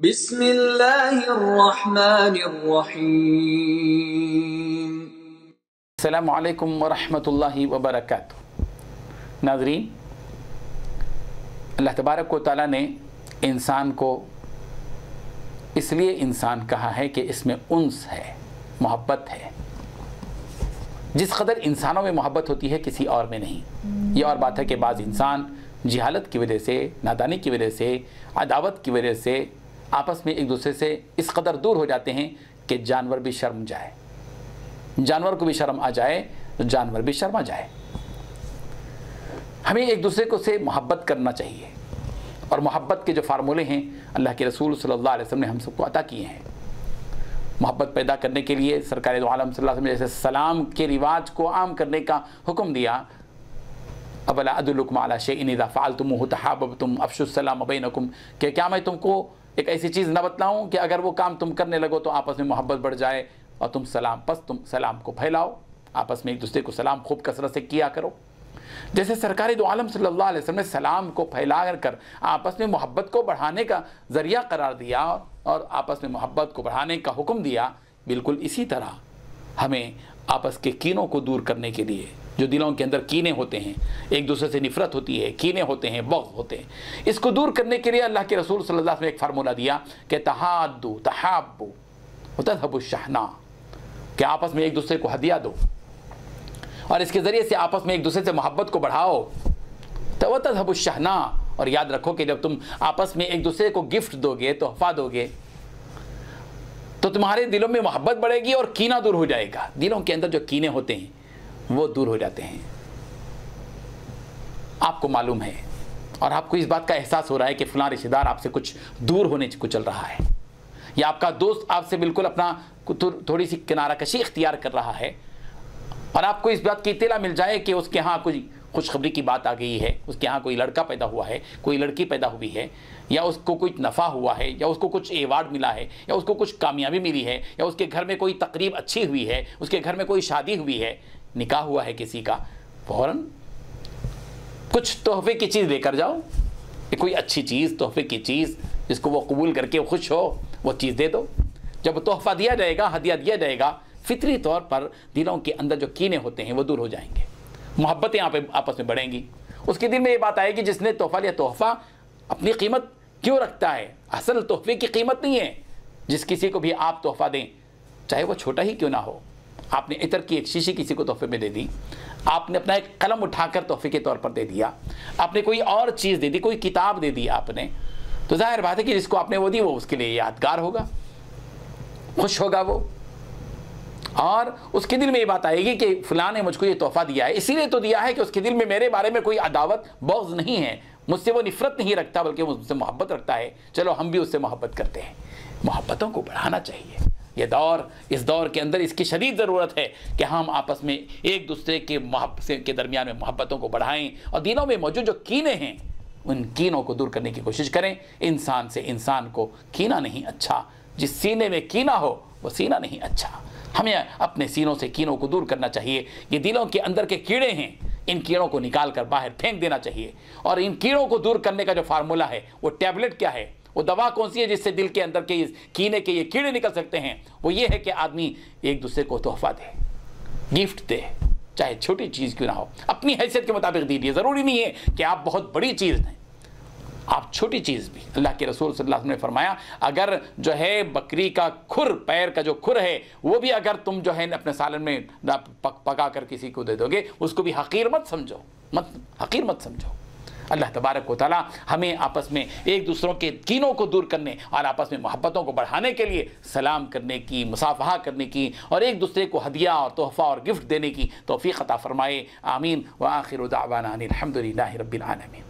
बिस्मिल्लाहिर्रहमानिर्रहीम। अस्सलामु अलैकुम वरहमतुल्लाहि वबरकातुहू। नाज़रीन, अल्लाह तबारक व तआला ने इंसान को इसलिए इंसान कहा है कि इसमें उन्स है, मोहब्बत है। जिस कदर इंसानों में मोहब्बत होती है किसी और में नहीं। ये और बात है कि बाज़ इंसान जिहालत की वजह से, नादानी की वजह से, अदावत की वजह से आपस में एक दूसरे से इस कदर दूर हो जाते हैं कि जानवर भी शर्म जाए, जानवर को भी शर्म आ जाए तो जानवर भी शर्मा जाए। हमें एक दूसरे को से मोहब्बत करना चाहिए और मोहब्बत के जो फार्मूले हैं अल्लाह के रसूल सल्लल्लाहु अलैहि वसल्लम ने हम सबको अता किए हैं। मोहब्बत पैदा करने के लिए सरकार दो आलम सल्लल्लाहु अलैहि वसल्लम ने जैसे सलाम के रिवाज को आम करने का हुक्म दिया, अवला अदुल्लुकुम अला शैइन इज़ा फ़अलतुमूहु तहाब्बतुम अफ़शुस सलाम बैनकुम, कि क्या मैं तुमको एक ऐसी चीज़ न बतलाऊँ कि अगर वो काम तुम करने लगो तो आपस में मोहब्बत बढ़ जाए और तुम सलाम को फैलाओ, आपस में एक दूसरे को सलाम खूब कसरत से किया करो। जैसे सरकार दो आलम सल्लल्लाहु अलैहि वसल्लम ने सलाम को फैला कर आपस में मोहब्बत को बढ़ाने का ज़रिया करार दिया और आपस में मोहब्बत को बढ़ाने का हुक्म दिया, बिल्कुल इसी तरह हमें आपस के कीनों को दूर करने के लिए, जो दिलों के अंदर कीने होते हैं, एक दूसरे से नफरत होती है, कीने होते हैं, बग़्ज़ होते हैं, इसको दूर करने के लिए अल्लाह के रसूल सल्लल्लाहु अलैहि वसल्लम ने एक फार्मूला दिया कि तहाद्दू तहाब्बू व तज़हबु शहना, कि आपस में एक दूसरे को हदिया दो और इसके ज़रिए से आपस में एक दूसरे से मोहब्बत को बढ़ाओ। तो तज़हबु शहना, और याद रखो कि जब तुम आपस में एक दूसरे को गिफ्ट दोगे, तोहफ़ा दोगे, तो तुम्हारे दिलों में मोहब्बत बढ़ेगी और कीना दूर हो जाएगा। दिलों के अंदर जो कीने होते हैं वो दूर हो जाते हैं। आपको मालूम है और आपको इस बात का एहसास हो रहा है कि फ़लाँ रिश्तेदार आपसे कुछ दूर होने को चल रहा है, या आपका दोस्त आपसे बिल्कुल अपना थोड़ी सी किनारा कशी इख्तियार कर रहा है, और आपको इस बात की इत्तला मिल जाए कि उसके यहाँ कोई खुशखबरी की बात आ गई है, उसके यहाँ कोई लड़का पैदा हुआ है, कोई लड़की पैदा हुई है, या उसको कुछ नफ़ा हुआ है, या उसको कुछ एवार्ड मिला है, या उसको कुछ कामयाबी मिली है, या उसके घर में कोई तकरीब अच्छी हुई है, उसके घर में कोई शादी हुई है, निकाह हुआ है किसी का, फ़ौरन कुछ तोहफे की चीज़ लेकर जाओ, कोई अच्छी चीज़, तोहफे की चीज़ जिसको वो कबूल करके खुश हो, वो चीज़ दे दो। जब तोहफ़ा दिया जाएगा, हदिया दिया जाएगा, फितरी तौर पर दिलों के अंदर जो कीने होते हैं वो दूर हो जाएंगे, मोहब्बतें यहाँ पे आपस में बढ़ेंगी। उसके दिल में ये बात आएगी जिसने तोहफ़ा लिया, तोहफ़ा अपनी कीमत क्यों रखता है, असल तोहफे की कीमत नहीं है। जिस किसी को भी आप तोहफ़ा दें, चाहे वो छोटा ही क्यों ना हो, आपने इतर की एक शीशी किसी को तोहफे में दे दी, आपने अपना एक कलम उठाकर तोहफे के तौर पर दे दिया, आपने कोई और चीज़ दे दी, कोई किताब दे दी आपने, तो जाहिर बात है कि जिसको आपने वो दी वो उसके लिए यादगार होगा, खुश होगा वो, और उसके दिल में ये बात आएगी कि फ़लाँ ने मुझको ये तोहफ़ा दिया है, इसीलिए तो दिया है कि उसके दिल में मेरे बारे में कोई अदावत बग़्ज़ नहीं है, मुझसे वो नफ़रत नहीं रखता बल्कि वो मुझसे मोहब्बत रखता है। चलो हम भी उससे मोहब्बत करते हैं। मोहब्बतों को बढ़ाना चाहिए। ये दौर, इस दौर के अंदर इसकी शदीद ज़रूरत है कि हम आपस में एक दूसरे के दरमियान में मोहब्बतों को बढ़ाएँ और दिलों में मौजूद जो कीने हैं उन कीनों को दूर करने की कोशिश करें। इंसान से इंसान को कीना नहीं अच्छा, जिस सीने में कीना हो वो सीना नहीं अच्छा। हमें अपने सीनों से कीनों को दूर करना चाहिए। ये दिलों के अंदर के कीड़े हैं, इन कीड़ों को निकाल कर बाहर फेंक देना चाहिए। और इन कीड़ों को दूर करने का जो फार्मूला है, वो टैबलेट क्या है, वो दवा कौन सी है जिससे दिल के अंदर के कीने के ये कीड़े निकल सकते हैं, वो ये है कि आदमी एक दूसरे को तोहफा दे, गिफ्ट दे, चाहे छोटी चीज़ क्यों ना हो, अपनी हैसियत के मुताबिक दीजिए। ज़रूरी नहीं है कि आप बहुत बड़ी चीज़ दें, आप छोटी चीज़ भी। अल्लाह के रसूल सल्लल्लाहु अलैहि वसल्लम ने फरमाया, अगर जो है बकरी का खुर, पैर का जो खुर है, वो भी अगर तुम जो है अपने सालन में पका कर किसी को दे दोगे, उसको भी हकीर मत समझो, हकीर मत समझो। अल्लाह तबारक व तआला हमें आपस में एक दूसरों के कीनों को दूर करने और आपस में मोहब्बतों को बढ़ाने के लिए सलाम करने की, मुसाफहा करने की और एक दूसरे को हदिया और तोहफ़ा और गिफ्ट देने की तौफ़ीक़ अता फ़रमाए। आमीन व आखिरु दावाना अनिल हम्दुलिल्लाहि रब्बिल आलमीन।